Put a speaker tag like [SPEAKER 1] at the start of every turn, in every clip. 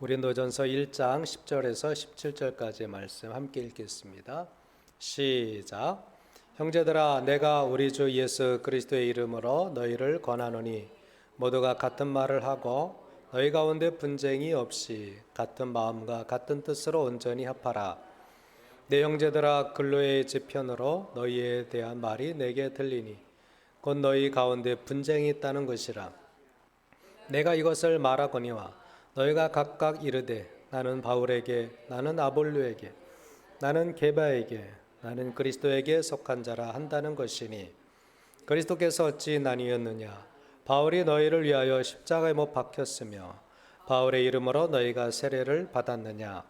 [SPEAKER 1] 고린도전서 1장 10절에서 17절까지의 말씀 함께 읽겠습니다. 시작. 형제들아, 내가 우리 주 예수 그리스도의 이름으로 너희를 권하노니 모두가 같은 말을 하고 너희 가운데 분쟁이 없이 같은 마음과 같은 뜻으로 온전히 합하라. 내 형제들아, 근로의 지편으로 너희에 대한 말이 내게 들리니 곧 너희 가운데 분쟁이 있다는 것이라. 내가 이것을 말하거니와 너희가 각각 이르되 나는 바울에게, 나는 아볼로에게, 나는 게바에게, 나는 그리스도에게 속한 자라 한다는 것이니 그리스도께서 어찌 나뉘었느냐? 바울이 너희를 위하여 십자가에 못 박혔으며 바울의 이름으로 너희가 세례를 받았느냐?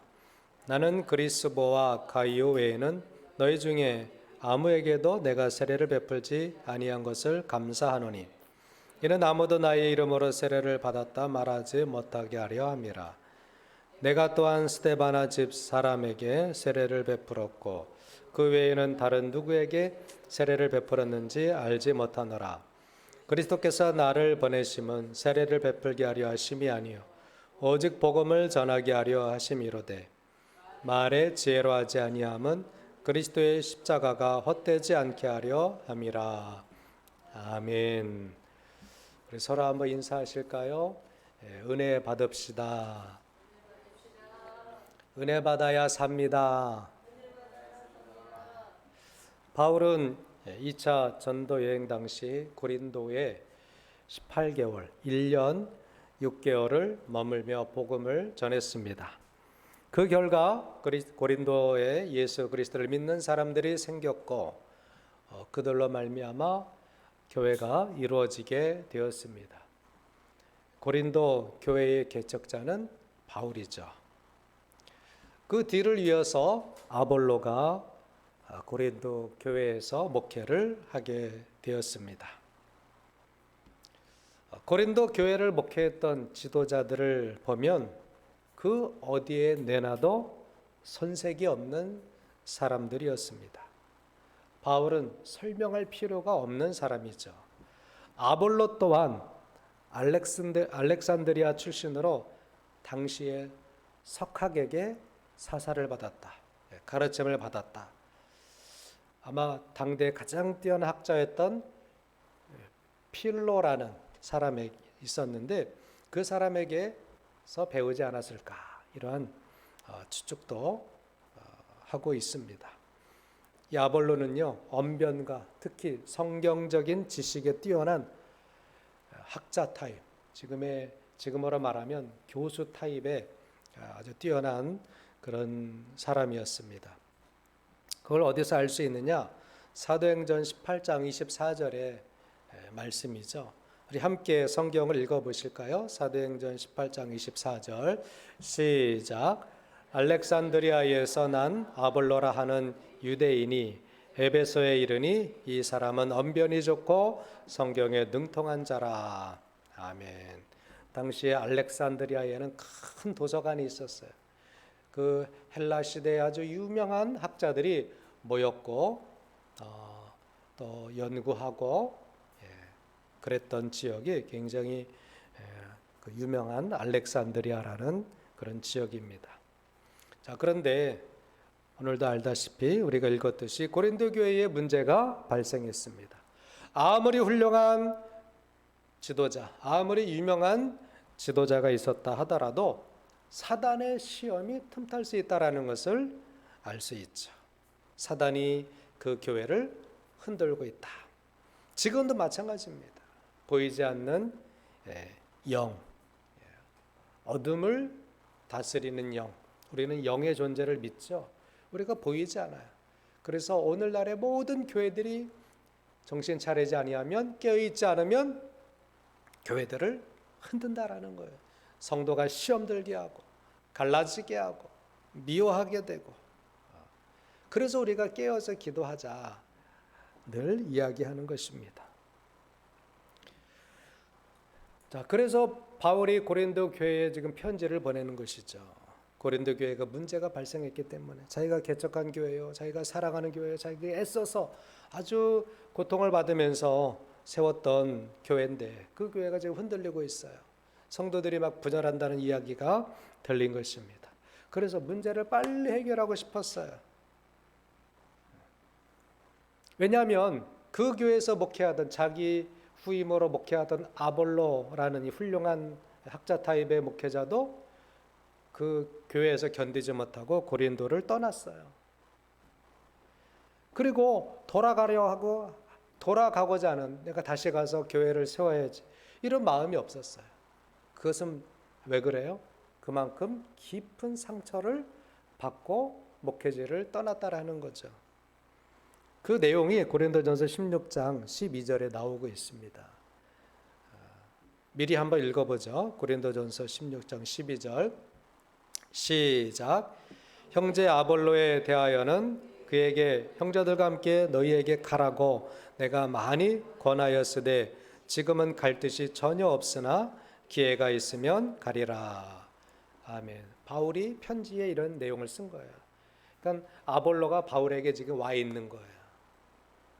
[SPEAKER 1] 나는 그리스보와 가이오 외에는 너희 중에 아무에게도 내가 세례를 베풀지 아니한 것을 감사하노니 이는 아무도 나의 이름으로 세례를 받았다 말하지 못하게 하려 함이라. 내가 또한 스데바나 집 사람에게 세례를 베풀었고 그 외에는 다른 누구에게 세례를 베풀었는지 알지 못하노라. 그리스도께서 나를 보내심은 세례를 베풀게 하려 하심이 아니요 오직 복음을 전하게 하려 하심이로되 말에 지혜로 하지 아니함은 그리스도의 십자가가 헛되지 않게 하려 함이라. 아멘. 우리 서로 한번 인사하실까요? 은혜 받읍시다. 은혜 받아야 삽니다. 바울은 2차 전도 여행 당시 고린도에 18개월, 1년 6개월을 머물며 복음을 전했습니다. 그 결과 고린도에 예수 그리스도를 믿는 사람들이 생겼고 그들로 말미암아 교회가 이루어지게 되었습니다. 고린도 교회의 개척자는 바울이죠. 그 뒤를 이어서 아볼로가 고린도 교회에서 목회를 하게 되었습니다. 고린도 교회를 목회했던 지도자들을 보면 그 어디에 내놔도 손색이 없는 사람들이었습니다. 바울은 설명할 필요가 없는 사람이죠. 아볼로 또한 알렉산드리아 출신으로 당시에 석학에게 사사를 받았다. 가르침을 받았다. 아마 당대 가장 뛰어난 학자였던 필로라는 사람이 있었는데 그 사람에게서 배우지 않았을까 이러한 추측도 하고 있습니다. 이 아볼로는요, 언변과 특히 성경적인 지식에 뛰어난 학자 타입, 지금으로 말하면 교수 타입의 아주 뛰어난 그런 사람이었습니다. 그걸 어디서 알 수 있느냐? 사도행전 18장 24절의 말씀이죠. 우리 함께 성경을 읽어보실까요? 사도행전 18장 24절 시작. 알렉산드리아에서 난 아볼로라 하는 유대인이 에베소에 이르니 이 사람은 언변이 좋고 성경에 능통한 자라. 아멘. 당시에 알렉산드리아에는 큰 도서관이 있었어요. 그 헬라 시대에 아주 유명한 학자들이 모였고 또 연구하고 그랬던 지역이 굉장히 그 유명한 알렉산드리아라는 그런 지역입니다. 자, 그런데 오늘도 알다시피 우리가 읽었듯이 고린도 교회에 문제가 발생했습니다. 아무리 훌륭한 지도자, 아무리 유명한 지도자가 있었다 하더라도 사단의 시험이 틈탈 수 있다는 것을 알 수 있죠. 사단이 그 교회를 흔들고 있다. 지금도 마찬가지입니다. 보이지 않는 영, 어둠을 다스리는 영. 우리는 영의 존재를 믿죠. 우리가 보이지 않아요. 그래서 오늘날의 모든 교회들이 정신 차리지 아니하면, 깨어있지 않으면 교회들을 흔든다라는 거예요. 성도가 시험 들게 하고 갈라지게 하고 미워하게 되고. 그래서 우리가 깨어서 기도하자 늘 이야기하는 것입니다. 자, 그래서 바울이 고린도 교회에 지금 편지를 보내는 것이죠. 고린도 교회가 문제가 발생했기 때문에 자기가 개척한 교회요, 자기가 사랑하는 교회요, 자기가 애써서 아주 고통을 받으면서 세웠던 교회인데 그 교회가 지금 흔들리고 있어요. 성도들이 막 분열한다는 이야기가 들린 것입니다. 그래서 문제를 빨리 해결하고 싶었어요. 왜냐하면 그 교회에서 목회하던, 자기 후임으로 목회하던 아볼로라는 이 훌륭한 학자 타입의 목회자도 그 교회에서 견디지 못하고 고린도를 떠났어요. 그리고 돌아가고자 하는, 내가 다시 가서 교회를 세워야지, 이런 마음이 없었어요. 그것은 왜 그래요? 그만큼 깊은 상처를 받고 목회지를 떠났다라는 거죠. 그 내용이 고린도전서 16장 12절에 나오고 있습니다. 미리 한번 읽어보죠. 고린도전서 16장 12절 시작. 형제 아볼로에 대하여는 그에게 형제들과 함께 너희에게 가라고 내가 많이 권하였으되 지금은 갈 뜻이 전혀 없으나 기회가 있으면 가리라. 아멘. 바울이 편지에 이런 내용을 쓴 거예요. 그러니까 아볼로가 바울에게 지금 와 있는 거예요.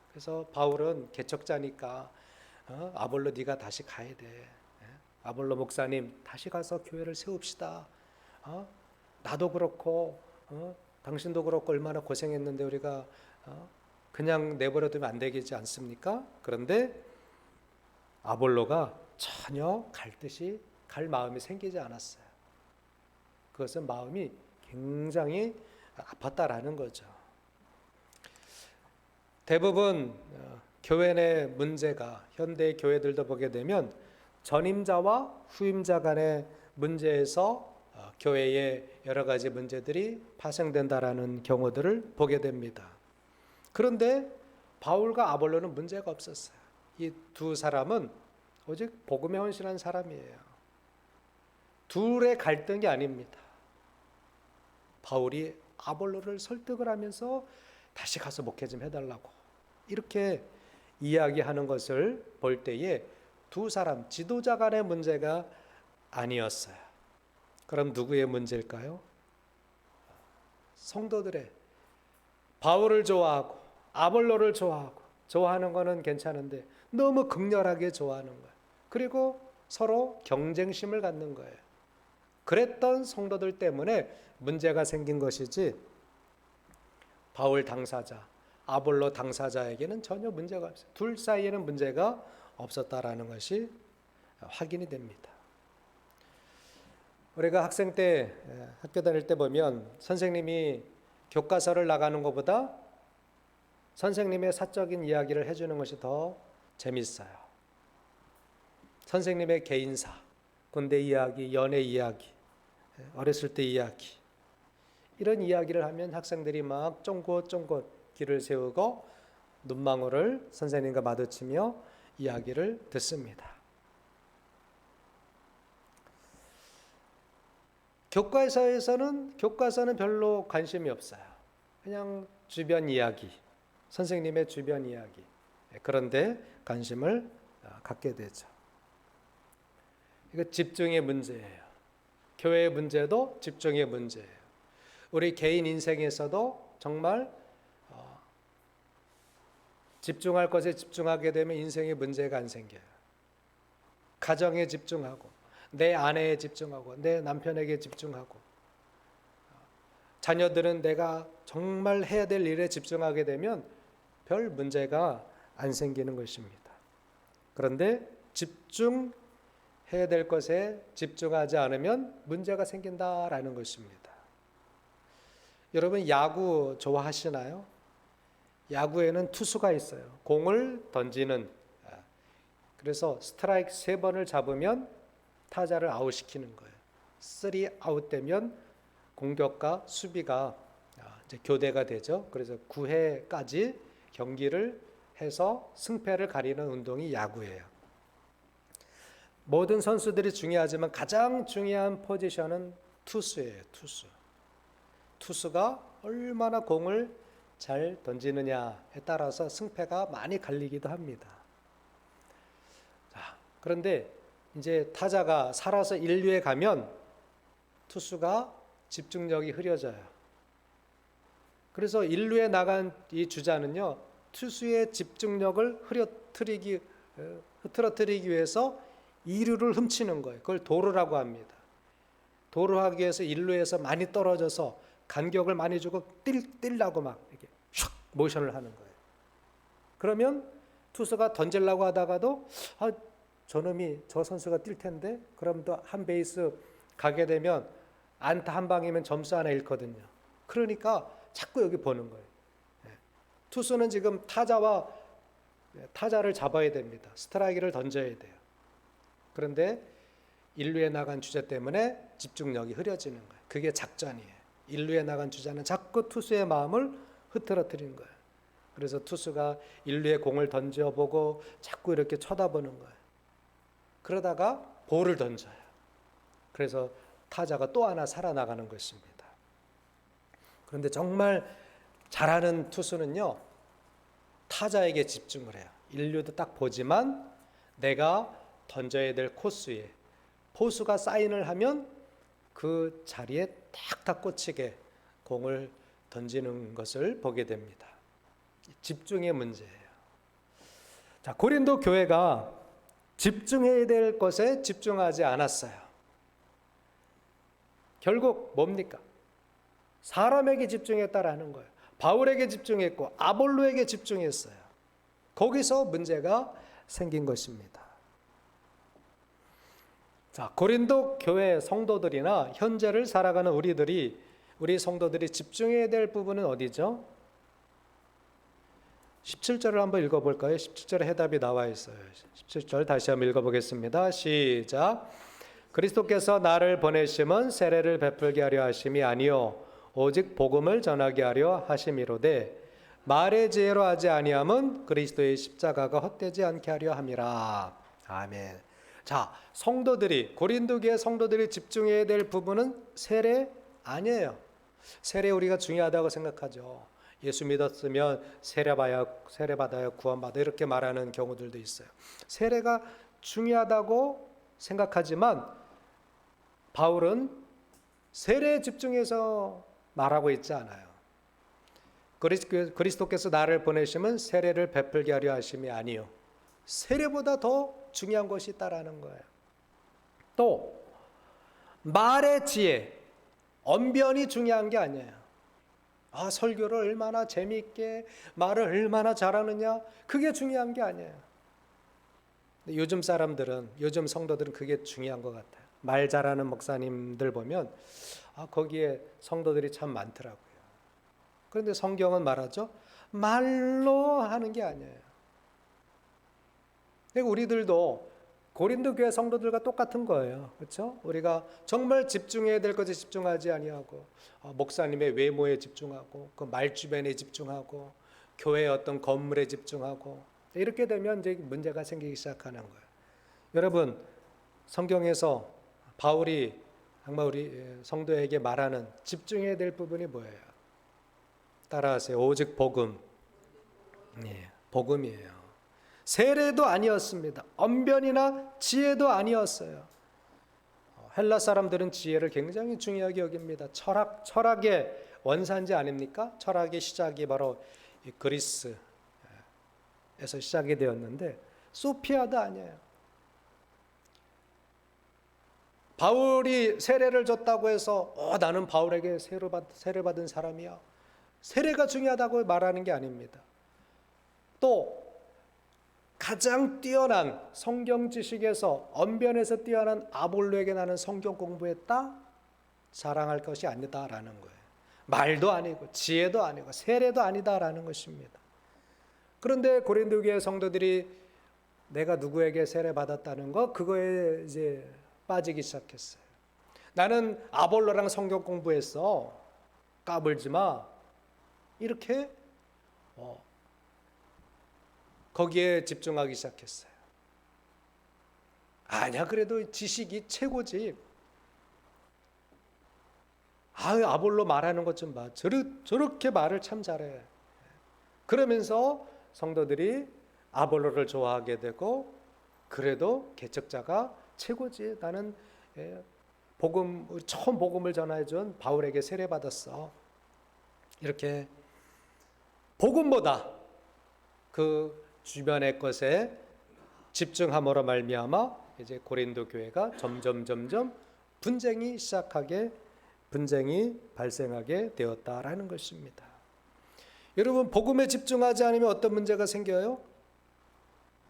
[SPEAKER 1] 그래서 바울은 개척자니까 아볼로 네가 다시 가야 돼. 아볼로 목사님 다시 가서 교회를 세웁시다. 나도 그렇고 당신도 그렇고 얼마나 고생했는데 우리가 그냥 내버려두면 안 되겠지 않습니까? 그런데 아볼로가 전혀 갈 마음이 생기지 않았어요. 그것은 마음이 굉장히 아팠다라는 거죠. 대부분 교회 내 문제가, 현대 교회들도 보게 되면 전임자와 후임자 간의 문제에서 교회에 여러 가지 문제들이 파생된다라는 경우들을 보게 됩니다. 그런데 바울과 아볼로는 문제가 없었어요. 이 두 사람은 오직 복음에 헌신한 사람이에요. 둘의 갈등이 아닙니다. 바울이 아볼로를 설득을 하면서 다시 가서 목회 좀 해달라고 이렇게 이야기하는 것을 볼 때에 두 사람 지도자 간의 문제가 아니었어요. 그럼 누구의 문제일까요? 성도들의, 바울을 좋아하고 아볼로를 좋아하는 거는 괜찮은데 너무 극렬하게 좋아하는 거예요. 그리고 서로 경쟁심을 갖는 거예요. 그랬던 성도들 때문에 문제가 생긴 것이지 바울 당사자, 아볼로 당사자에게는 전혀 문제가 없어요. 둘 사이에는 문제가 없었다라는 것이 확인이 됩니다. 우리가 학생 때, 학교 다닐 때 보면 선생님이 교과서를 나가는 것보다 선생님의 사적인 이야기를 해주는 것이 더 재밌어요. 선생님의 개인사, 군대 이야기, 연애 이야기, 어렸을 때 이야기, 이런 이야기를 하면 학생들이 막 쫑긋쫑긋 귀를 세우고 눈망울을 선생님과 마주치며 이야기를 듣습니다. 교과서는 별로 관심이 없어요. 그냥 주변 이야기, 선생님의 주변 이야기, 그런데 관심을 갖게 되죠. 이거 집중의 문제예요. 교회의 문제도 집중의 문제예요. 우리 개인 인생에서도 정말 집중할 것에 집중하게 되면 인생에 문제가 안 생겨요. 가정에 집중하고, 내 아내에 집중하고, 내 남편에게 집중하고, 자녀들은 내가 정말 해야 될 일에 집중하게 되면 별 문제가 안 생기는 것입니다. 그런데 집중해야 될 것에 집중하지 않으면 문제가 생긴다라는 것입니다. 여러분 야구 좋아하시나요? 야구에는 투수가 있어요. 공을 던지는. 그래서 스트라이크 3번을 잡으면 타자를 아웃시키는 거예요. 3 아웃되면 공격과 수비가 이제 교대가 되죠. 그래서 9회까지 경기를 해서 승패를 가리는 운동이 야구예요. 모든 선수들이 중요하지만 가장 중요한 포지션은 투수예요. 투수가 얼마나 공을 잘 던지느냐에 따라서 승패가 많이 갈리기도 합니다. 자, 그런데 이제 타자가 살아서 1루에 가면 투수가 집중력이 흐려져요. 그래서 1루에 나간 이 주자는요, 투수의 집중력을 흐트러뜨리기 위해서 이루를 훔치는 거예요. 그걸 도루라고 합니다. 도루하기 위해서 일루에서 많이 떨어져서 간격을 많이 주고 뛸라고 막 이렇게 슉 모션을 하는 거예요. 그러면 투수가 던지려고 하다가도 저놈이 저 선수가 뛸 텐데 그럼 또 한 베이스 가게 되면 안타 한 방이면 점수 하나 잃거든요. 그러니까 자꾸 여기 보는 거예요. 투수는 지금 타자를 잡아야 됩니다. 스트라이크를 던져야 돼요. 그런데 일루에 나간 주자 때문에 집중력이 흐려지는 거예요. 그게 작전이에요. 일루에 나간 주자는 자꾸 투수의 마음을 흐트러뜨리는 거예요. 그래서 투수가 일루에 공을 던져보고 자꾸 이렇게 쳐다보는 거예요. 그러다가 볼을 던져요. 그래서 타자가 또 하나 살아나가는 것입니다. 그런데 정말 잘하는 투수는요, 타자에게 집중을 해요. 일루도 딱 보지만 내가 던져야 될 코스에 포수가 사인을 하면 그 자리에 탁탁 꽂히게 공을 던지는 것을 보게 됩니다. 집중의 문제예요. 자, 고린도 교회가 집중해야 될 것에 집중하지 않았어요. 결국 뭡니까? 사람에게 집중했다라는 거예요. 바울에게 집중했고 아볼로에게 집중했어요. 거기서 문제가 생긴 것입니다. 자, 고린도 교회 성도들이나 현재를 살아가는 우리 성도들이 집중해야 될 부분은 어디죠? 17절을 한번 읽어볼까요? 17절에 해답이 나와 있어요. 17절 다시 한번 읽어보겠습니다. 시작. 그리스도께서 나를 보내심은 세례를 베풀게 하려 하심이 아니요 오직 복음을 전하게 하려 하심이로되 말의 지혜로 하지 아니함은 그리스도의 십자가가 헛되지 않게 하려 함이라. 아멘. 자, 고린도 교회 성도들이 집중해야 될 부분은 세례 아니에요. 세례 우리가 중요하다고 생각하죠. 예수 믿었으면 세례 받아야 구원받아 이렇게 말하는 경우들도 있어요. 세례가 중요하다고 생각하지만 바울은 세례에 집중해서 말하고 있지 않아요. 그리스도께서 나를 보내심은 세례를 베풀게 하려 하심이 아니요 세례보다 더 중요한 것이 있다라는 거예요. 또 말의 지혜, 언변이 중요한 게 아니에요. 설교를 얼마나 재미있게 말을 얼마나 잘하느냐 그게 중요한 게 아니에요. 근데 요즘 성도들은 그게 중요한 것 같아요. 말 잘하는 목사님들 보면 거기에 성도들이 참 많더라고요. 그런데 성경은 말하죠. 말로 하는 게 아니에요. 그러니까 우리들도 고린도 교회 성도들과 똑같은 거예요. 그렇죠? 우리가 정말 집중해야 될 것에 집중하지 아니하고 목사님의 외모에 집중하고 그 말 주변에 집중하고 교회의 어떤 건물에 집중하고 이렇게 되면 이제 문제가 생기기 시작하는 거예요. 여러분, 성경에서 바울이 정말 우리 성도에게 말하는 집중해야 될 부분이 뭐예요? 따라하세요. 오직 복음. 복음이에요. 세례도 아니었습니다. 언변이나 지혜도 아니었어요. 헬라 사람들은 지혜를 굉장히 중요하게 여깁니다. 철학의 원산지 아닙니까? 철학의 시작이 바로 그리스에서 시작이 되었는데 소피아도 아니에요. 바울이 세례를 줬다고 해서 나는 바울에게 세례받은 사람이야. 세례가 중요하다고 말하는 게 아닙니다. 또 가장 뛰어난 성경 지식에서 언변에서 뛰어난 아볼로에게 나는 성경 공부했다? 자랑할 것이 아니다라는 거예요. 말도 아니고 지혜도 아니고 세례도 아니다라는 것입니다. 그런데 고린도 교회 성도들이 내가 누구에게 세례 받았다는 거 그거에 이제 빠지기 시작했어요. 나는 아볼로랑 성경 공부했어. 까불지 마. 이렇게 거기에 집중하기 시작했어요. 아니야, 그래도 지식이 최고지. 아볼로 말하는 것 좀 봐. 저렇게 말을 참 잘해. 그러면서 성도들이 아볼로를 좋아하게 되고 그래도 개척자가 최고지. 나는 처음 복음을 전해준 바울에게 세례받았어. 이렇게 복음보다 그 주변의 것에 집중함으로 말미암아 이제 고린도 교회가 점점 분쟁이 발생하게 되었다라는 것입니다. 여러분, 복음에 집중하지 않으면 어떤 문제가 생겨요?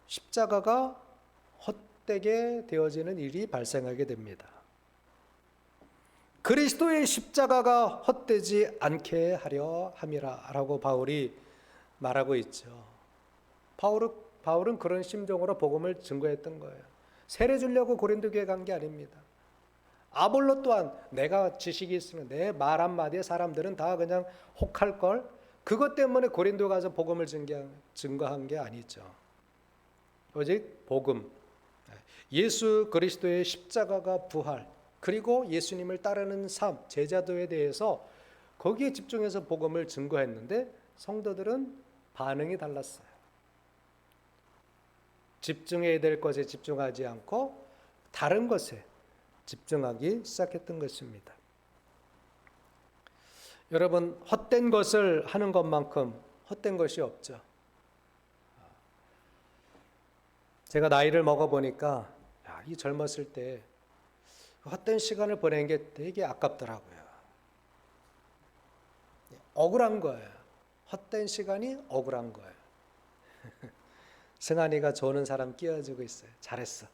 [SPEAKER 1] 십자가가 헛되게 되어지는 일이 발생하게 됩니다. 그리스도의 십자가가 헛되지 않게 하려 함이라라고 바울이 말하고 있죠. 바울은 그런 심정으로 복음을 증거했던 거예요. 세례 주려고 고린도 교회 간 게 아닙니다. 아볼로 또한 내가 지식이 있으면 내 말 한마디에 사람들은 다 그냥 혹할 걸, 그것 때문에 고린도 가서 복음을 증거한 게 아니죠. 오직 복음, 예수 그리스도의 십자가가 부활, 그리고 예수님을 따르는 삶, 제자도에 대해서 거기에 집중해서 복음을 증거했는데 성도들은 반응이 달랐어요. 집중해야 될 것에 집중하지 않고 다른 것에 집중하기 시작했던 것입니다. 여러분, 헛된 것을 하는 것만큼 헛된 것이 없죠. 제가 나이를 먹어보니까 이 젊었을 때 헛된 시간을 보낸 게 되게 아깝더라고요. 억울한 거예요. 헛된 시간이 억울한 거예요. 승환이가 좋은 사람 끼워주고 있어요. 잘했어.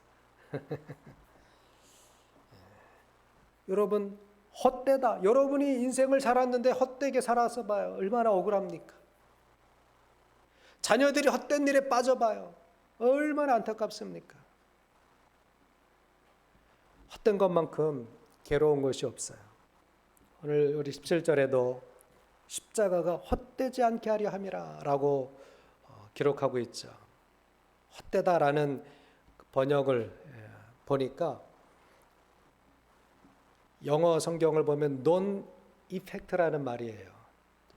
[SPEAKER 1] 여러분, 헛되다. 여러분이 인생을 살았는데 헛되게 살아서 봐요. 얼마나 억울합니까? 자녀들이 헛된 일에 빠져봐요. 얼마나 안타깝습니까? 헛된 것만큼 괴로운 것이 없어요. 오늘 우리 17절에도 십자가가 헛되지 않게 하려 함이라 라고 기록하고 있죠. 헛되다라는 번역을 보니까 영어 성경을 보면 non effect라는 말이에요.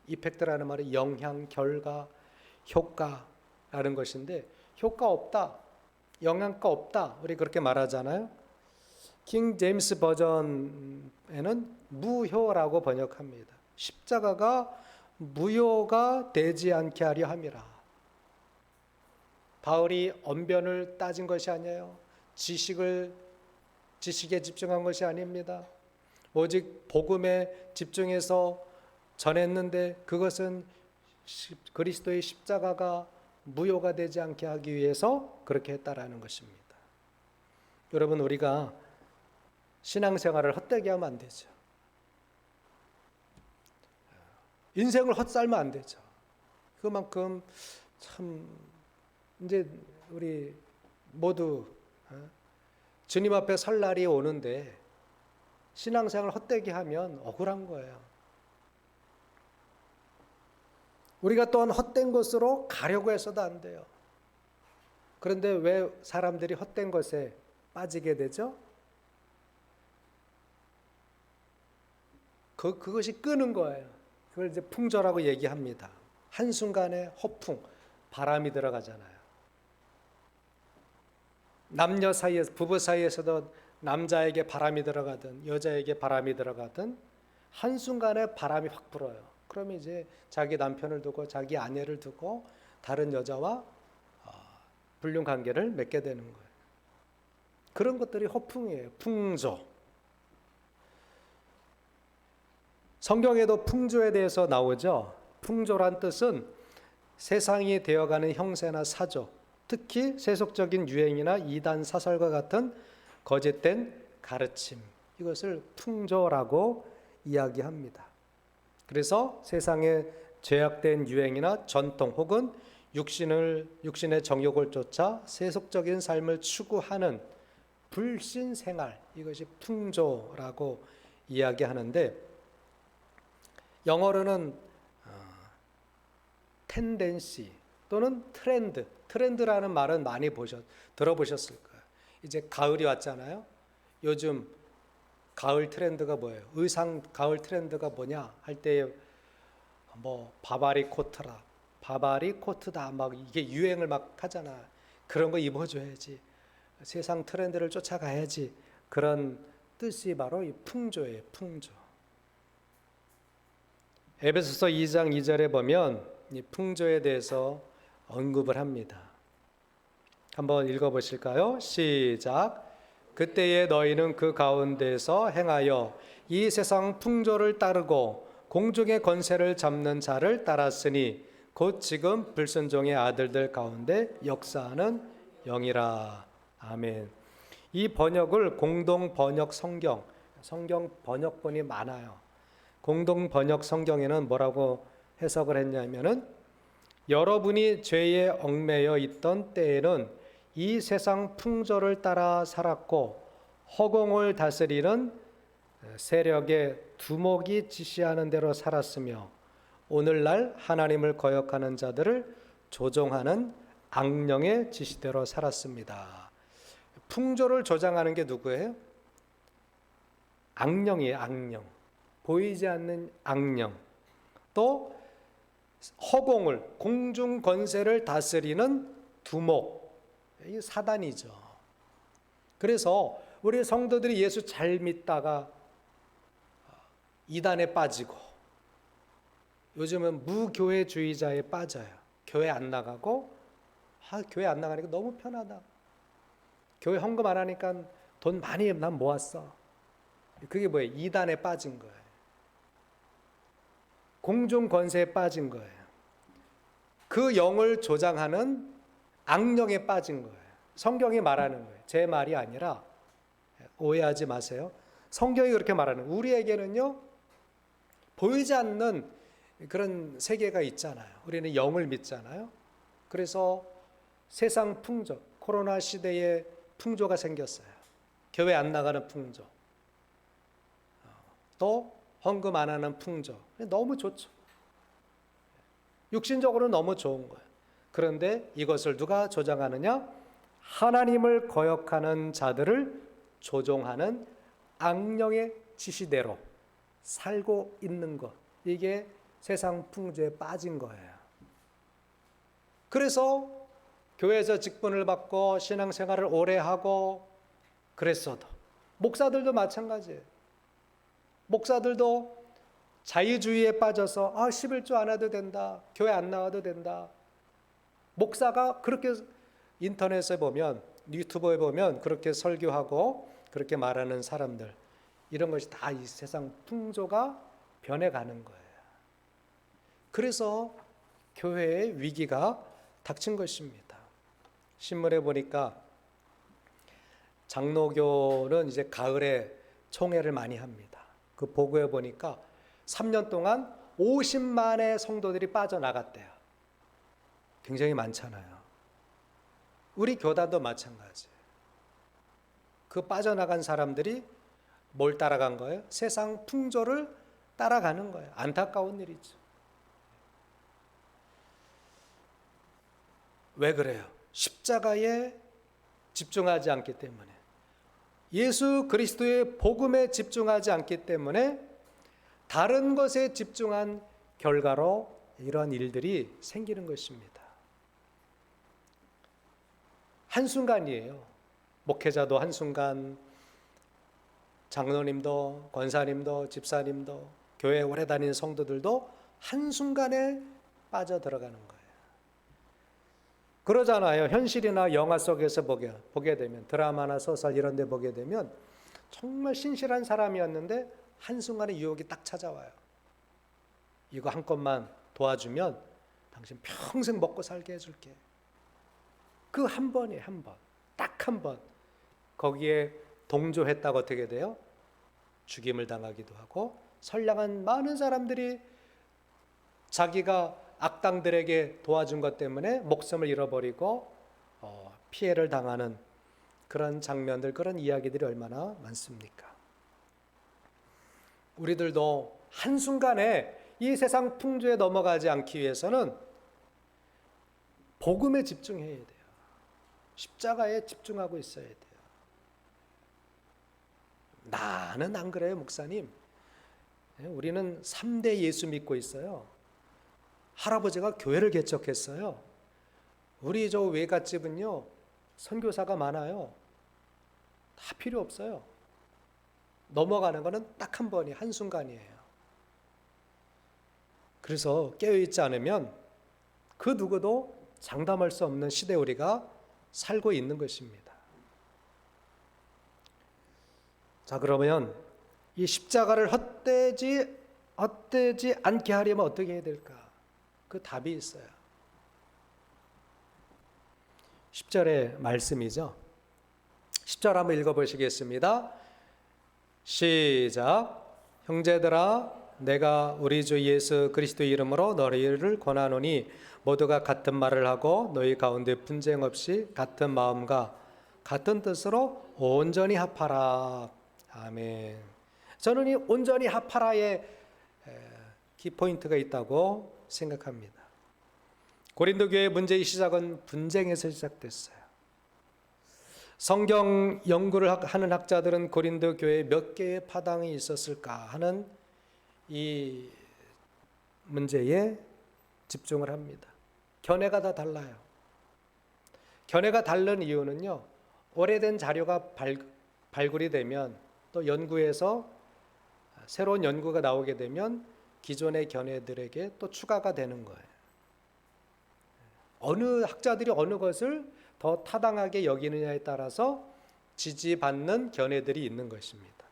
[SPEAKER 1] effect라는 말이 영향, 결과, 효과라는 것인데 효과 없다, 영향가 없다, 우리 그렇게 말하잖아요. 킹 제임스 버전에는 무효라고 번역합니다. 십자가가 무효가 되지 않게 하려 함이라. 바울이 언변을 따진 것이 아니에요. 지식에 집중한 것이 아닙니다. 오직 복음에 집중해서 전했는데 그것은 그리스도의 십자가가 무효가 되지 않게 하기 위해서 그렇게 했다라는 것입니다. 여러분, 우리가 신앙생활을 헛되게 하면 안 되죠. 인생을 헛살면 안 되죠. 그만큼 참 이제 우리 모두 주님 앞에 설 날이 오는데 신앙생활을 헛되게 하면 억울한 거예요. 우리가 또한 헛된 것으로 가려고 해서도 안 돼요. 그런데 왜 사람들이 헛된 것에 빠지게 되죠? 그것이 끄는 거예요. 그걸 이제 풍조라고 얘기합니다. 한순간에 허풍, 바람이 들어가잖아요. 남녀 사이에서, 부부 사이에서도 남자에게 바람이 들어가든 여자에게 바람이 들어가든 한순간에 바람이 확 불어요. 그러면 이제 자기 남편을 두고 자기 아내를 두고 다른 여자와 불륜 관계를 맺게 되는 거예요. 그런 것들이 허풍이에요. 풍조. 성경에도 풍조에 대해서 나오죠. 풍조란 뜻은 세상이 되어가는 형세나 사조, 특히 세속적인 유행이나 이단 사설과 같은 거짓된 가르침, 이것을 풍조라고 이야기합니다. 그래서 세상의 죄악된 유행이나 전통 혹은 육신의 정욕을 쫓아 세속적인 삶을 추구하는 불신 생활, 이것이 풍조라고 이야기하는데, 영어로는 텐덴시 또는 트렌드라는 말은 많이 들어보셨을 거예요. 이제 가을이 왔잖아요. 요즘 가을 트렌드가 뭐예요? 의상 가을 트렌드가 뭐냐 할 때 뭐 바바리 코트다 막 이게 유행을 막 하잖아. 그런 거 입어줘야지. 세상 트렌드를 쫓아가야지. 그런 뜻이 바로 이 풍조예요. 풍조. 에베소서 2장 2절에 보면 이 풍조에 대해서 언급을 합니다. 한번 읽어보실까요? 시작. 그때에 너희는 그 가운데서 행하여 이 세상 풍조를 따르고 공중의 권세를 잡는 자를 따랐으니 곧 지금 불순종의 아들들 가운데 역사하는 영이라. 아멘. 이 번역을 공동 번역 성경 번역본이 많아요. 공동 번역 성경에는 뭐라고 해석을 했냐면은, 여러분이 죄에 얽매여 있던 때에는 이 세상 풍조를 따라 살았고 허공을 다스리는 세력의 두목이 지시하는 대로 살았으며 오늘날 하나님을 거역하는 자들을 조종하는 악령의 지시대로 살았습니다. 풍조를 조장하는 게 누구예요? 악령이에요. 악령. 보이지 않는 악령. 또 허공을, 공중 권세를 다스리는 두목, 이 사단이죠. 그래서 우리 성도들이 예수 잘 믿다가 이단에 빠지고, 요즘은 무교회주의자에 빠져요. 교회 안 나가고, 교회 안 나가니까 너무 편하다. 교회 헌금 안 하니까 돈 많이 난 모았어. 그게 뭐예요? 이단에 빠진 거예요. 공중 권세에 빠진 거예요. 그 영을 조장하는 악령에 빠진 거예요. 성경이 말하는 거예요. 제 말이 아니라, 오해하지 마세요. 성경이 그렇게 말하는 거예요. 우리에게는요, 보이지 않는 그런 세계가 있잖아요. 우리는 영을 믿잖아요. 그래서 세상 풍조, 코로나 시대에 풍조가 생겼어요. 교회 안 나가는 풍조, 또 헌금 안 하는 풍조. 너무 좋죠. 육신적으로 너무 좋은 거예요. 그런데 이것을 누가 조장하느냐? 하나님을 거역하는 자들을 조종하는 악령의 지시대로 살고 있는 것, 이게 세상 풍조에 빠진 거예요. 그래서 교회에서 직분을 받고 신앙생활을 오래 하고 그랬어도, 목사들도 마찬가지예요. 목사들도 자유주의에 빠져서 11조 안 해도 된다, 교회 안 나와도 된다. 목사가 그렇게 인터넷에 보면, 유튜브에 보면 그렇게 설교하고 그렇게 말하는 사람들, 이런 것이 다 이 세상 풍조가 변해가는 거예요. 그래서 교회의 위기가 닥친 것입니다. 신문에 보니까 장로교는 이제 가을에 총회를 많이 합니다. 그 보고에 보니까 3년 동안 50만의 성도들이 빠져나갔대요. 굉장히 많잖아요. 우리 교단도 마찬가지예요. 그 빠져나간 사람들이 뭘 따라간 거예요? 세상 풍조를 따라가는 거예요. 안타까운 일이죠. 왜 그래요? 십자가에 집중하지 않기 때문에, 예수 그리스도의 복음에 집중하지 않기 때문에 다른 것에 집중한 결과로 이러한 일들이 생기는 것입니다. 한순간이에요. 목회자도 한순간, 장로님도, 권사님도, 집사님도, 교회 오래 다니는 성도들도 한순간에 빠져들어가는 거예요. 그러잖아요. 현실이나 영화 속에서 보게 되면, 드라마나 소설 이런 데 보게 되면 정말 신실한 사람이었는데 한순간에 유혹이 딱 찾아와요. 이거 한 건만 도와주면 당신 평생 먹고 살게 해줄게. 그 한 번이에요. 한 번. 딱 한 번. 거기에 동조했다고 어떻게 돼요? 죽임을 당하기도 하고, 선량한 많은 사람들이 자기가 악당들에게 도와준 것 때문에 목숨을 잃어버리고 피해를 당하는 그런 장면들, 그런 이야기들이 얼마나 많습니까? 우리들도 한순간에 이 세상 풍조에 넘어가지 않기 위해서는 복음에 집중해야 돼요. 십자가에 집중하고 있어야 돼요. 나는 안 그래요, 목사님. 우리는 3대 예수 믿고 있어요. 할아버지가 교회를 개척했어요. 우리 저 외갓집은요, 선교사가 많아요. 다 필요 없어요. 넘어가는 거는 딱 한 번이, 한순간이에요. 그래서 깨어있지 않으면 그 누구도 장담할 수 없는 시대에 우리가 살고 있는 것입니다. 자, 그러면 이 십자가를 헛되지 않게 하려면 어떻게 해야 될까? 그 답이 있어요. 10절의 말씀이죠. 10절 한번 읽어보시겠습니다. 시작. 형제들아 내가 우리 주 예수 그리스도 이름으로 너희를 권하노니 모두가 같은 말을 하고 너희 가운데 분쟁 없이 같은 마음과 같은 뜻으로 온전히 합하라. 아멘. 저는 이 온전히 합하라에 키포인트가 있다고 생각합니다. 고린도 교회의 문제의 시작은 분쟁에서 시작됐어요. 성경 연구를 하는 학자들은 고린도 교회에 몇 개의 파당이 있었을까 하는 이 문제에 집중을 합니다. 견해가 다 달라요. 견해가 다른 이유는요, 오래된 자료가 발굴이 되면 또 연구에서 새로운 연구가 나오게 되면 기존의 견해들에게 또 추가가 되는 거예요. 어느 학자들이 어느 것을 더 타당하게 여기느냐에 따라서 지지받는 견해들이 있는 것입니다.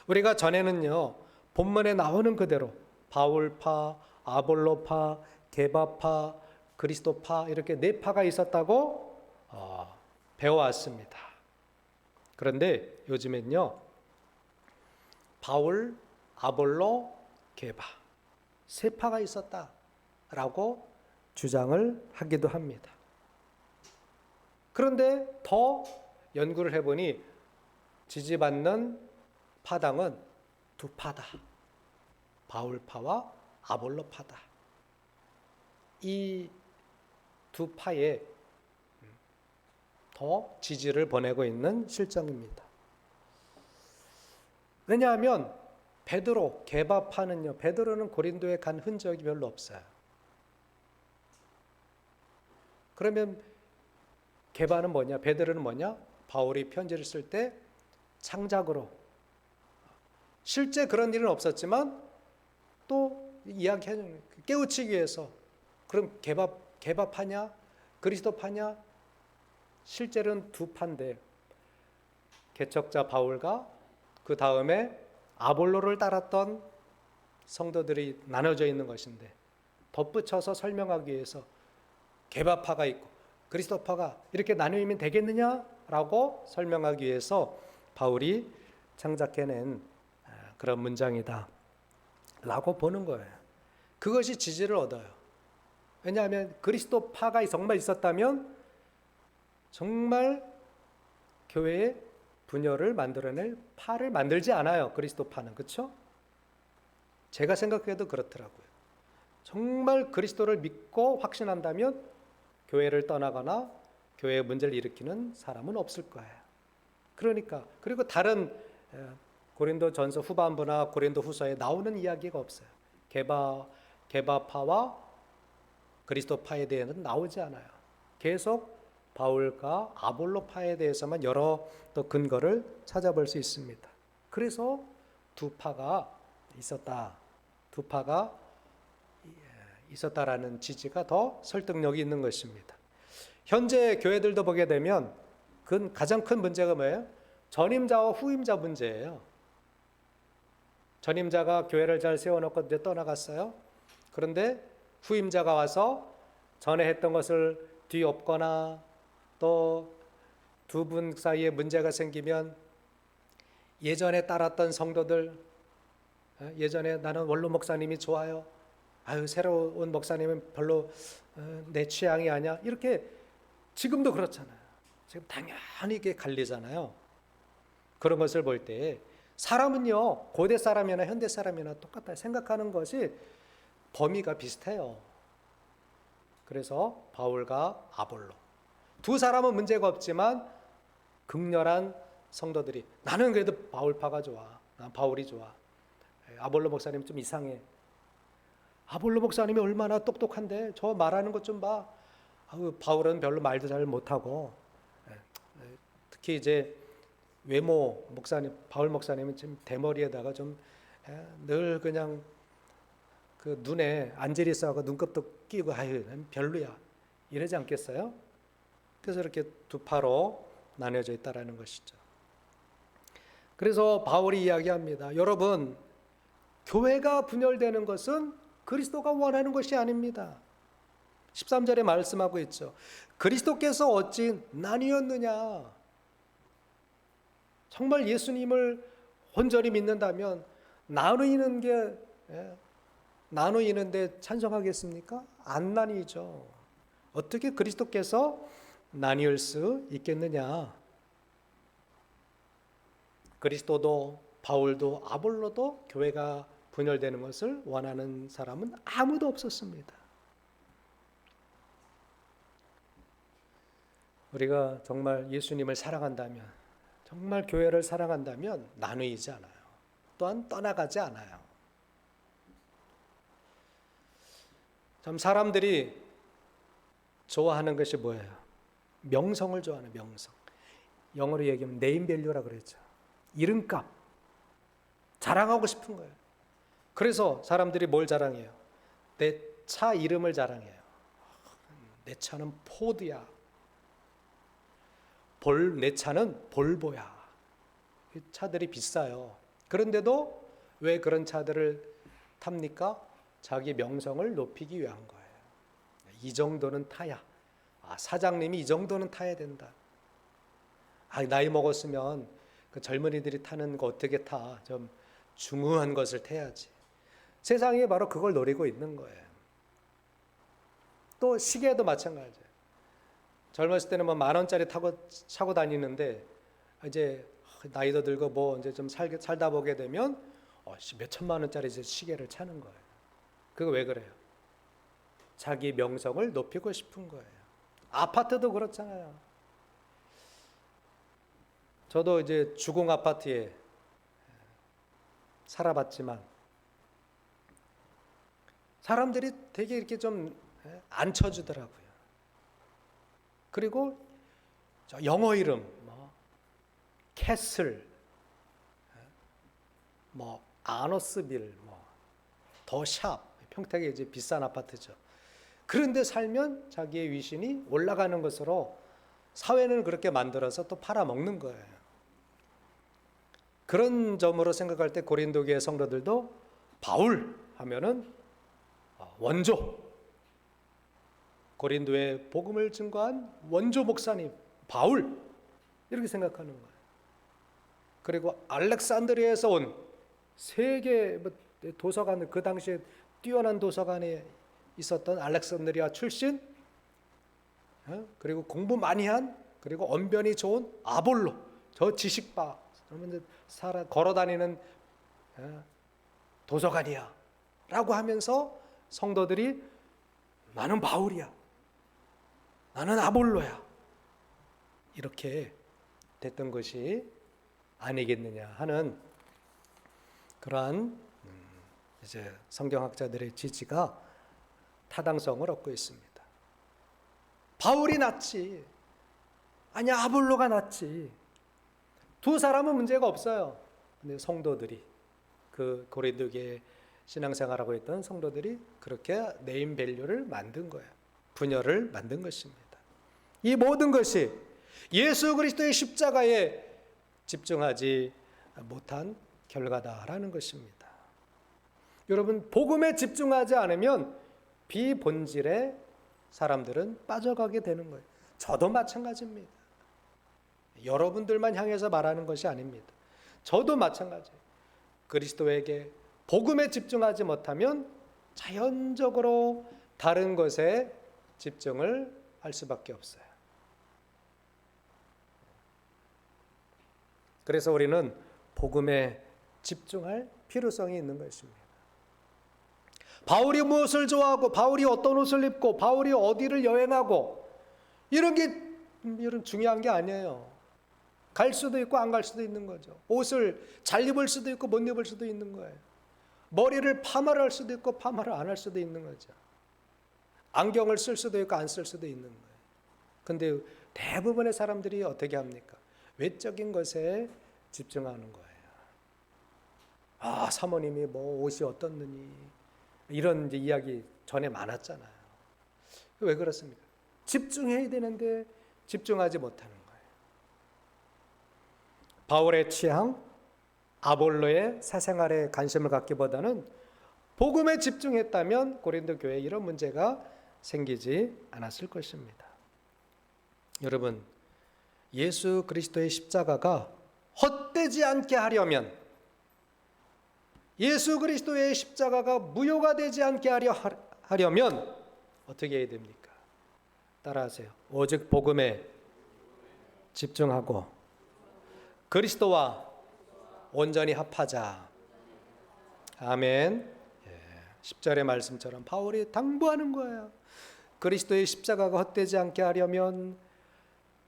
[SPEAKER 1] 우리가 전에는요, 본문에 나오는 그대로 바울파, 아볼로파, 게바파, 그리스도파 이렇게 네 파가 있었다고 배워왔습니다. 그런데 요즘엔요, 바울, 아볼로, 게바 세 파가 있었다라고 주장을 하기도 합니다. 그런데 더 연구를 해보니 지지받는 파당은 두 파다. 바울파와 아볼로파다. 이 두 파에 더 지지를 보내고 있는 실정입니다. 왜냐하면 베드로, 게바파는요, 베드로는 고린도에 간 흔적이 별로 없어요. 그러면 게바는 뭐냐? 베드로는 뭐냐? 바울이 편지를 쓸 때 창작으로, 실제 그런 일은 없었지만 또 이야기하는, 깨우치기 위해서, 그럼 게바파냐? 그리스도파냐? 실제로는 두 파인데 개척자 바울과 그 다음에 아볼로를 따랐던 성도들이 나눠져 있는 것인데 덧붙여서 설명하기 위해서 게바파가 있고 그리스도파가 이렇게 나누면 되겠느냐라고 설명하기 위해서 바울이 창작해낸 그런 문장이다 라고 보는 거예요. 그것이 지지를 얻어요. 왜냐하면 그리스도파가 정말 있었다면 정말 교회에 분열을 만들어낼 파를 만들지 않아요. 그리스도파는. 그렇죠? 제가 생각해도 그렇더라고요. 정말 그리스도를 믿고 확신한다면 교회를 떠나거나 교회에 문제를 일으키는 사람은 없을 거예요. 그러니까 그리고 다른 고린도 전서 후반부나 고린도 후서에 나오는 이야기가 없어요. 게바파와 그리스도파에 대해서는 나오지 않아요. 계속 바울과 아볼로파에 대해서만 여러 또 근거를 찾아볼 수 있습니다. 그래서 두 파가 있었다라는 지지가 더 설득력이 있는 것입니다. 현재 교회들도 보게 되면 그 가장 큰 문제가 뭐예요? 전임자와 후임자 문제예요. 전임자가 교회를 잘 세워놓고 이제 떠나갔어요. 그런데 후임자가 와서 전에 했던 것을 뒤엎거나 또 두 분 사이에 문제가 생기면 예전에 따랐던 성도들, 예전에 나는 원로 목사님이 좋아요. 새로운 목사님은 별로 내 취향이 아니야. 이렇게 지금도 그렇잖아요. 지금 당연히 이게 갈리잖아요. 그런 것을 볼 때 사람은요, 고대 사람이나 현대 사람이나 똑같다 생각하는 것이 범위가 비슷해요. 그래서 바울과 아볼로 두 사람은 문제가 없지만 극렬한 성도들이 나는 그래도 바울파가 좋아. 난 바울이 좋아. 아볼로 목사님 좀 이상해. 아볼로 목사님이 얼마나 똑똑한데 저 말하는 것 좀 봐. 바울은 별로 말도 잘 못하고 특히 이제 외모 목사님 바울 목사님은 지금 대머리에다가 좀 늘 그냥 그 눈에 안젤이 싸고 눈곱도 끼고 별로야 이러지 않겠어요? 그래서 이렇게 두 파로 나뉘어져 있다라는 것이죠. 그래서 바울이 이야기합니다. 여러분, 교회가 분열되는 것은 그리스도가 원하는 것이 아닙니다. 13절에 말씀하고 있죠. 그리스도께서 어찌 나뉘었느냐. 정말 예수님을 온전히 믿는다면 나누이는데 찬성하겠습니까? 안 나뉘죠. 어떻게 그리스도께서 나뉘을 수 있겠느냐. 그리스도도 바울도 아볼로도 교회가 분열되는 것을 원하는 사람은 아무도 없었습니다. 우리가 정말 예수님을 사랑한다면, 정말 교회를 사랑한다면 나누이지 않아요. 또한 떠나가지 않아요. 참 사람들이 좋아하는 것이 뭐예요? 명성을 좋아하는 명성. 영어로 얘기하면 네임밸류라 그랬죠. 이름값. 자랑하고 싶은 거예요. 그래서 사람들이 뭘 자랑해요? 내 차 이름을 자랑해요. 내 차는 포드야. 내 차는 볼보야. 차들이 비싸요. 그런데도 왜 그런 차들을 탑니까? 자기 명성을 높이기 위한 거예요. 이 정도는 타야. 사장님이 이 정도는 타야 된다. 나이 먹었으면 그 젊은이들이 타는 거 어떻게 타? 좀 중후한 것을 타야지. 세상이 바로 그걸 노리고 있는 거예요. 또 시계도 마찬가지예요. 젊었을 때는 뭐 10,000원짜리 차고 다니는데 이제 나이도 들고 뭐 이제 좀 살다 보게 되면 몇 천만 원짜리 시계를 차는 거예요. 그거 왜 그래요? 자기 명성을 높이고 싶은 거예요. 아파트도 그렇잖아요. 저도 이제 주공 아파트에 살아봤지만 사람들이 되게 이렇게 좀 안 쳐주더라고요. 그리고 영어 이름 캐슬, 아너스빌, 더 샵, 평택에 이제 비싼 아파트죠. 그런데 살면 자기의 위신이 올라가는 것으로 사회는 그렇게 만들어서 또 팔아먹는 거예요. 그런 점으로 생각할 때 고린도교의 성도들도 바울 하면은 원조, 고린도에 복음을 증거한 원조 목사님 바울 이렇게 생각하는 거예요. 그리고 알렉산드리아에서 온 세계 도서관, 그 당시에 뛰어난 도서관에 있었던 알렉산드리아 출신, 그리고 공부 많이 한, 그리고 언변이 좋은 아볼로, 저 지식바, 그러면 걸어다니는 도서관이야 라고 하면서 성도들이 나는 바울이야, 나는 아볼로야, 이렇게 됐던 것이 아니겠느냐 하는 그러한 이제 성경학자들의 지지가 타당성을 얻고 있습니다. 바울이 낫지, 아니야 아볼로가 낫지. 두 사람은 문제가 없어요. 근데 성도들이, 그 고린도교에 신앙생활하고 있던 성도들이 그렇게 네임밸류를 만든 거예요. 분열을 만든 것입니다. 이 모든 것이 예수 그리스도의 십자가에 집중하지 못한 결과다라는 것입니다. 여러분, 복음에 집중하지 않으면 비본질의 사람들은 빠져가게 되는 거예요. 저도 마찬가지입니다. 여러분들만 향해서 말하는 것이 아닙니다. 저도 마찬가지예요. 그리스도에게 복음에 집중하지 못하면 자연적으로 다른 것에 집중을 할 수밖에 없어요. 그래서 우리는 복음에 집중할 필요성이 있는 것입니다. 바울이 무엇을 좋아하고, 바울이 어떤 옷을 입고, 바울이 어디를 여행하고, 이런 중요한 게 아니에요. 갈 수도 있고 안 갈 수도 있는 거죠. 옷을 잘 입을 수도 있고 못 입을 수도 있는 거예요. 머리를 파마를 할 수도 있고 파마를 안 할 수도 있는 거죠. 안경을 쓸 수도 있고 안 쓸 수도 있는 거예요. 근데 대부분의 사람들이 어떻게 합니까? 외적인 것에 집중하는 거예요. 사모님이 뭐 옷이 어떻느니, 이런 이제 이야기 전에 많았잖아요. 왜 그렇습니까? 집중해야 되는데 집중하지 못하는 거예요. 바울의 취향, 아볼로의 사생활에 관심을 갖기보다는 복음에 집중했다면 고린도 교회에 이런 문제가 생기지 않았을 것입니다. 여러분, 예수 그리스도의 십자가가 헛되지 않게 하려면, 예수 그리스도의 십자가가 무효가 되지 않게 하려면 어떻게 해야 됩니까? 따라하세요. 오직 복음에 집중하고 그리스도와 온전히 합하자. 아멘. 10절의 말씀처럼 바울이 당부하는 거예요. 그리스도의 십자가가 헛되지 않게 하려면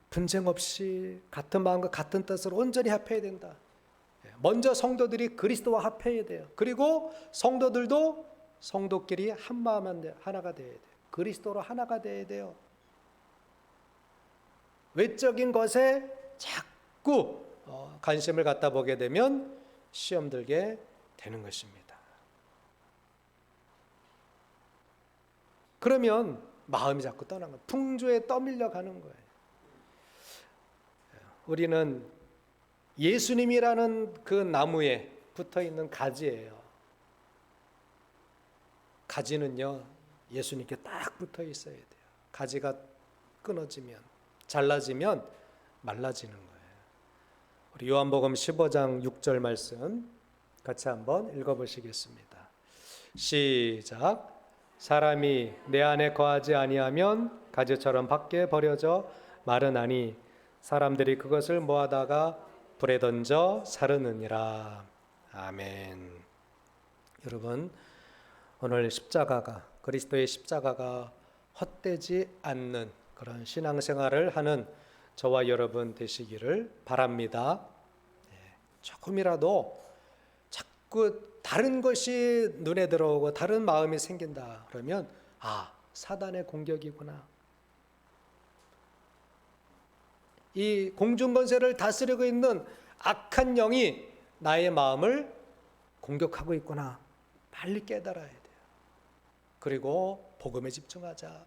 [SPEAKER 1] 분쟁 없이 같은 마음과 같은 뜻으로 온전히 합해야 된다. 먼저 성도들이 그리스도와 합해야 돼요. 그리고 성도들도 성도끼리 한 마음 하나가 돼야 돼요. 그리스도로 하나가 돼야 돼요. 외적인 것에 자꾸 관심을 갖다 보게 되면 시험 들게 되는 것입니다. 그러면 마음이 자꾸 떠난 거예요. 풍조에 떠밀려 가는 거예요. 우리는 예수님이라는 그 나무에 붙어 있는 가지예요. 가지는요, 예수님께 딱 붙어 있어야 돼요. 가지가 끊어지면, 잘라지면 말라지는 거예요. 우리 요한복음 15장 6절 말씀 같이 한번 읽어보시겠습니다. 시작. 사람이 내 안에 거하지 아니하면 가지처럼 밖에 버려져 마르나니 사람들이 그것을 모아다가 불에 던져 사르느니라. 아멘. 여러분, 오늘 십자가가, 그리스도의 십자가가 헛되지 않는 그런 신앙생활을 하는 저와 여러분 되시기를 바랍니다. 조금이라도 자꾸 다른 것이 눈에 들어오고 다른 마음이 생긴다 그러면 사단의 공격이구나. 이 공중권세를 다스리고 있는 악한 영이 나의 마음을 공격하고 있구나. 빨리 깨달아야 돼요. 그리고 복음에 집중하자.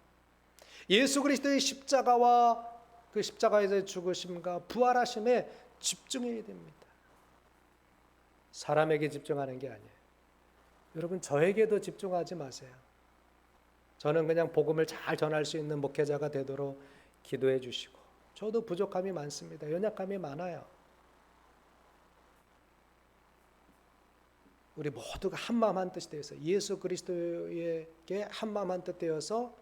[SPEAKER 1] 예수 그리스도의 십자가와 그 십자가에서의 죽으심과 부활하심에 집중해야 됩니다. 사람에게 집중하는 게 아니에요. 여러분, 저에게도 집중하지 마세요. 저는 그냥 복음을 잘 전할 수 있는 목회자가 되도록 기도해 주시고, 저도 부족함이 많습니다. 연약함이 많아요. 우리 모두가 한마음 한뜻이 되어서 예수 그리스도에게 한마음 한뜻 되어서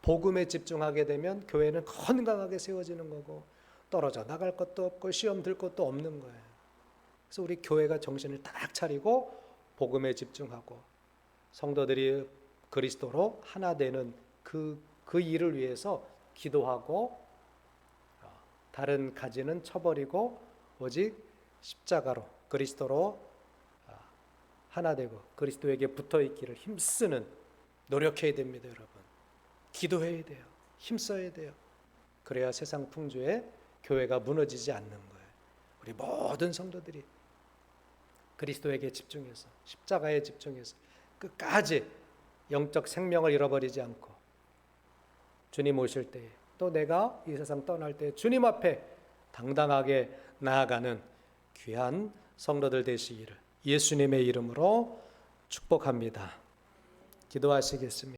[SPEAKER 1] 복음에 집중하게 되면 교회는 건강하게 세워지는 거고 떨어져 나갈 것도 없고 시험 들 것도 없는 거예요. 그래서 우리 교회가 정신을 딱 차리고 복음에 집중하고 성도들이 그리스도로 하나 되는 그 일을 위해서 기도하고 다른 가지는 쳐버리고 오직 십자가로 그리스도로 하나 되고 그리스도에게 붙어 있기를 힘쓰는 노력해야 됩니다. 여러분, 기도해야 돼요. 힘써야 돼요. 그래야 세상 풍조에 교회가 무너지지 않는 거예요. 우리 모든 성도들이 그리스도에게 집중해서 십자가에 집중해서 끝까지 영적 생명을 잃어버리지 않고 주님 오실 때에 또 내가 이 세상 떠날 때 주님 앞에 당당하게 나아가는 귀한 성도들 되시기를 예수님의 이름으로 축복합니다. 기도하시겠습니다.